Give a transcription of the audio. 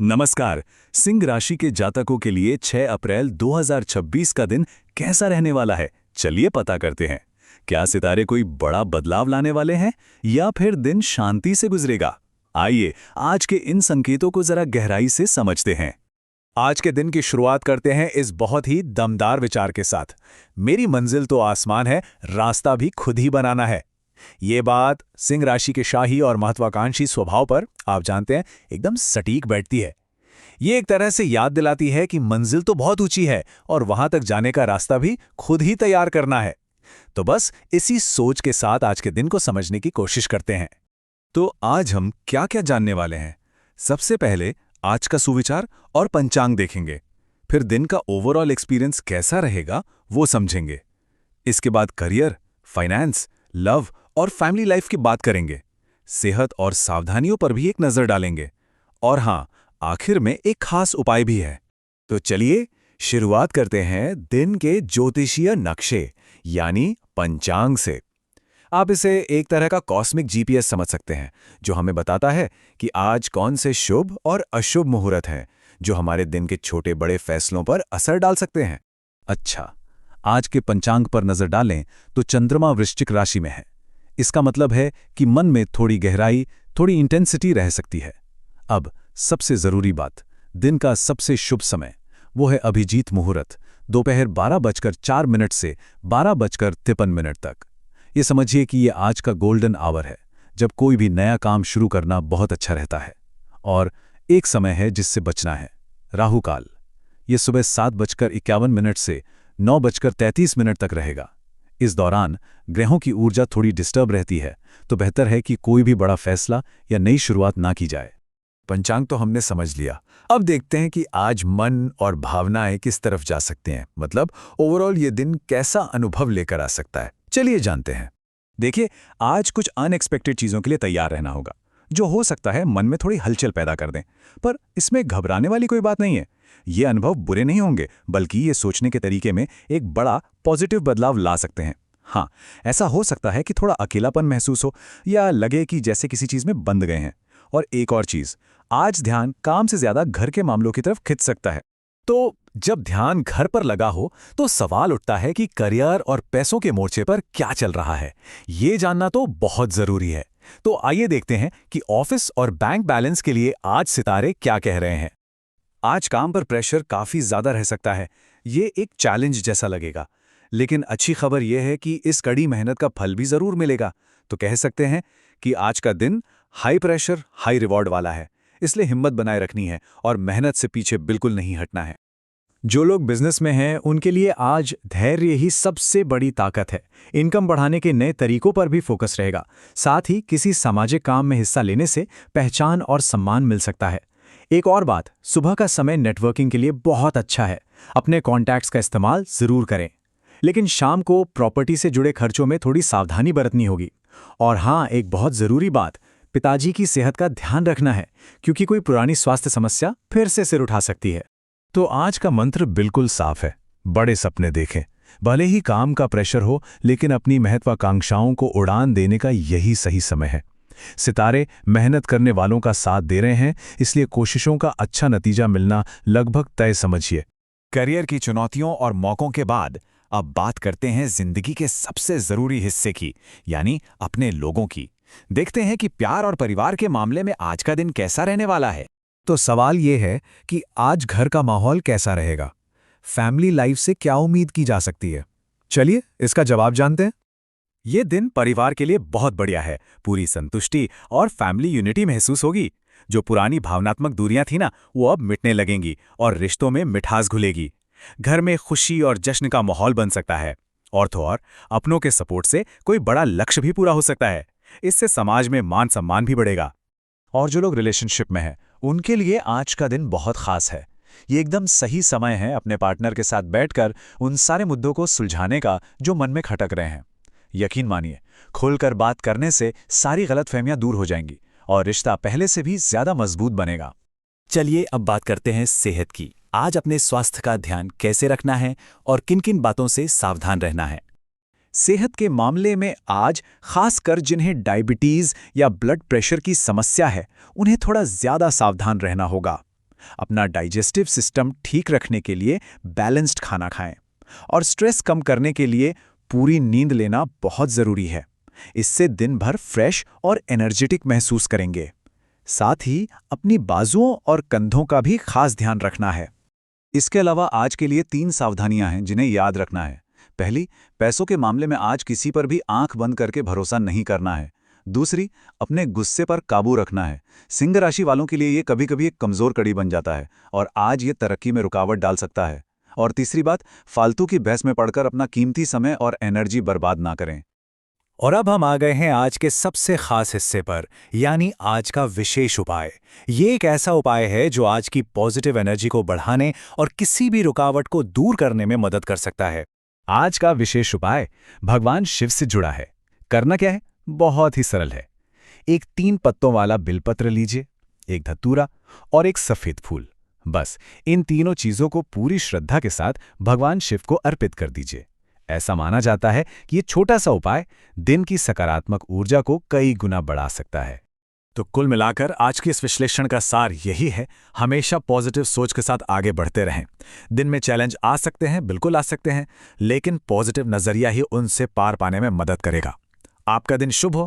नमस्कार। सिंह राशि के जातकों के लिए 6 अप्रैल 2026 का दिन कैसा रहने वाला है, चलिए पता करते हैं। क्या सितारे कोई बड़ा बदलाव लाने वाले हैं या फिर दिन शांति से गुजरेगा? आइए आज के इन संकेतों को जरा गहराई से समझते हैं। आज के दिन की शुरुआत करते हैं इस बहुत ही दमदार विचार के साथ। मेरी मंजिल तो आसमान है, रास्ता भी खुद ही बनाना है। ये बात सिंह राशि के शाही और महत्वाकांक्षी स्वभाव पर, आप जानते हैं, एकदम सटीक बैठती है। ये एक तरह से याद दिलाती है कि मंजिल तो बहुत ऊंची है और वहां तक जाने का रास्ता भी खुद ही तैयार करना है। तो बस इसी सोच के साथ आज के दिन को समझने की कोशिश करते हैं। तो आज हम क्या क्या जानने वाले हैं? सबसे पहले आज का सुविचार और पंचांग देखेंगे। फिर दिन का ओवरऑल एक्सपीरियंस कैसा रहेगा वो समझेंगे। इसके बाद करियर, फाइनेंस, लव और फैमिली लाइफ की बात करेंगे। सेहत और सावधानियों पर भी एक नजर डालेंगे। और हाँ, आखिर में एक खास उपाय भी है। तो चलिए शुरुआत करते हैं दिन के ज्योतिषीय नक्शे यानी पंचांग से। आप इसे एक तरह का कॉस्मिक जीपीएस समझ सकते हैं, जो हमें बताता है कि आज कौन से शुभ और अशुभ मुहूर्त हैं, जो हमारे दिन के छोटे बड़े फैसलों पर असर डाल सकते हैं। अच्छा, आज के पंचांग पर नजर डालें तो चंद्रमा वृश्चिक राशि में है। इसका मतलब है कि मन में थोड़ी गहराई, थोड़ी इंटेंसिटी रह सकती है। अब सबसे जरूरी बात, दिन का सबसे शुभ समय वो है अभिजीत मुहूर्त, दोपहर 12:04 से 12:53 तक। ये समझिए कि ये आज का गोल्डन आवर है, जब कोई भी नया काम शुरू करना बहुत अच्छा रहता है। और एक समय है जिससे बचना है, राहु काल। ये सुबह 7:51 से 9:33 तक रहेगा। इस दौरान ग्रहों की ऊर्जा थोड़ी डिस्टर्ब रहती है, तो बेहतर है कि कोई भी बड़ा फैसला या नई शुरुआत ना की जाए। पंचांग तो हमने समझ लिया। अब देखते हैं कि आज मन और भावनाएं किस तरफ जा सकते हैं, मतलब ओवरऑल ये दिन कैसा अनुभव लेकर आ सकता है। चलिए जानते हैं। देखिए, आज कुछ अनएक्सपेक्टेड चीजों के लिए तैयार रहना होगा, जो हो सकता है मन में थोड़ी हलचल पैदा कर दें। पर इसमें घबराने वाली कोई बात नहीं है। ये अनुभव बुरे नहीं होंगे, बल्कि ये सोचने के तरीके में एक बड़ा पॉजिटिव बदलाव ला सकते हैं। हाँ, ऐसा हो सकता है कि थोड़ा अकेलापन महसूस हो या लगे कि जैसे किसी चीज में बंद गए हैं। और एक और चीज, आज ध्यान काम से ज्यादा घर के मामलों की तरफ खिंच सकता है। तो जब ध्यान घर पर लगा हो तो सवाल उठता है कि करियर और पैसों के मोर्चे पर क्या चल रहा है। ये जानना तो बहुत जरूरी है। तो आइए देखते हैं कि ऑफिस और बैंक बैलेंस के लिए आज सितारे क्या कह रहे हैं। आज काम पर प्रेशर काफी ज्यादा रह सकता है। ये एक चैलेंज जैसा लगेगा, लेकिन अच्छी खबर यह है कि इस कड़ी मेहनत का फल भी जरूर मिलेगा। तो कह सकते हैं कि आज का दिन हाई प्रेशर हाई रिवॉर्ड वाला है। इसलिए हिम्मत बनाए रखनी है और मेहनत से पीछे बिल्कुल नहीं हटना है। जो लोग बिजनेस में हैं, उनके लिए आज धैर्य ही सबसे बड़ी ताकत है। इनकम बढ़ाने के नए तरीकों पर भी फोकस रहेगा। साथ ही किसी सामाजिक काम में हिस्सा लेने से पहचान और सम्मान मिल सकता है। एक और बात, सुबह का समय नेटवर्किंग के लिए बहुत अच्छा है। अपने कॉन्टैक्ट्स का इस्तेमाल जरूर करें। लेकिन शाम को प्रॉपर्टी से जुड़े खर्चों में थोड़ी सावधानी बरतनी होगी। और हाँ, एक बहुत जरूरी बात, पिताजी की सेहत का ध्यान रखना है, क्योंकि कोई पुरानी स्वास्थ्य समस्या फिर से सिर उठा सकती है। तो आज का मंत्र बिल्कुल साफ है, बड़े सपने देखें। भले ही काम का प्रेशर हो, लेकिन अपनी महत्वाकांक्षाओं को उड़ान देने का यही सही समय है। सितारे मेहनत करने वालों का साथ दे रहे हैं, इसलिए कोशिशों का अच्छा नतीजा मिलना लगभग तय समझिए। करियर की चुनौतियों और मौकों के बाद अब बात करते हैं जिंदगी के सबसे जरूरी हिस्से की, यानी अपने लोगों की। देखते हैं कि प्यार और परिवार के मामले में आज का दिन कैसा रहने वाला है। तो सवाल ये है कि आज घर का माहौल कैसा रहेगा, फैमिली लाइफ से क्या उम्मीद की जा सकती है। चलिए इसका जवाब जानते हैं। ये दिन परिवार के लिए बहुत बढ़िया है। पूरी संतुष्टि और फैमिली यूनिटी महसूस होगी। जो पुरानी भावनात्मक दूरियां थी ना, वो अब मिटने लगेंगी और रिश्तों में मिठास घुलेगी। घर में खुशी और जश्न का माहौल बन सकता है। और तो और अपनों के सपोर्ट से कोई बड़ा लक्ष्य भी पूरा हो सकता है। इससे समाज में मान सम्मान भी बढ़ेगा। और जो लोग रिलेशनशिप में हैं, उनके लिए आज का दिन बहुत खास है। ये एकदम सही समय है अपने पार्टनर के साथ बैठकर उन सारे मुद्दों को सुलझाने का जो मन में खटक रहे हैं। यकीन मानिए, खुलकर बात करने से सारी गलतफहमियां दूर हो जाएंगी और रिश्ता पहले से भी ज्यादा मजबूत बनेगा। चलिए अब बात करते हैं सेहत की। आज अपने स्वास्थ्य का ध्यान कैसे रखना है और किन किन बातों से सावधान रहना है। सेहत के मामले में आज खासकर जिन्हें डायबिटीज या ब्लड प्रेशर की समस्या है, उन्हें थोड़ा ज्यादा सावधान रहना होगा। अपना डाइजेस्टिव सिस्टम ठीक रखने के लिए बैलेंस्ड खाना खाएं और स्ट्रेस कम करने के लिए पूरी नींद लेना बहुत ज़रूरी है। इससे दिन भर फ्रेश और एनर्जेटिक महसूस करेंगे। साथ ही अपनी बाजुओं और कंधों का भी खास ध्यान रखना है। इसके अलावा आज के लिए 3 सावधानियां हैं जिन्हें याद रखना है। पहली, पैसों के मामले में आज किसी पर भी आंख बंद करके भरोसा नहीं करना है। दूसरी, अपने गुस्से पर काबू रखना है। सिंह राशि वालों के लिए ये कभी-कभी एक कमजोर कड़ी बन जाता है और आज ये तरक्की में रुकावट डाल सकता है। और तीसरी बात, फालतू की बहस में पड़कर अपना कीमती समय और एनर्जी बर्बाद ना करें। और अब हम आ गए हैं आज के सबसे खास हिस्से पर, यानी आज का विशेष उपाय। ये एक ऐसा उपाय है जो आज की पॉजिटिव एनर्जी को बढ़ाने और किसी भी रुकावट को दूर करने में मदद कर सकता है। आज का विशेष उपाय भगवान शिव से जुड़ा है। करना क्या है? बहुत ही सरल है। एक 3 पत्तों वाला बिलपत्र लीजिए, एक धतूरा और एक सफेद फूल। बस इन तीनों चीजों को पूरी श्रद्धा के साथ भगवान शिव को अर्पित कर दीजिए। ऐसा माना जाता है कि ये छोटा सा उपाय दिन की सकारात्मक ऊर्जा को कई गुना बढ़ा सकता है। तो कुल मिलाकर आज के इस विश्लेषण का सार यही है, हमेशा पॉजिटिव सोच के साथ आगे बढ़ते रहें। दिन में चैलेंज आ सकते हैं, बिल्कुल आ सकते हैं, लेकिन पॉजिटिव नजरिया ही उनसे पार पाने में मदद करेगा। आपका दिन शुभ हो।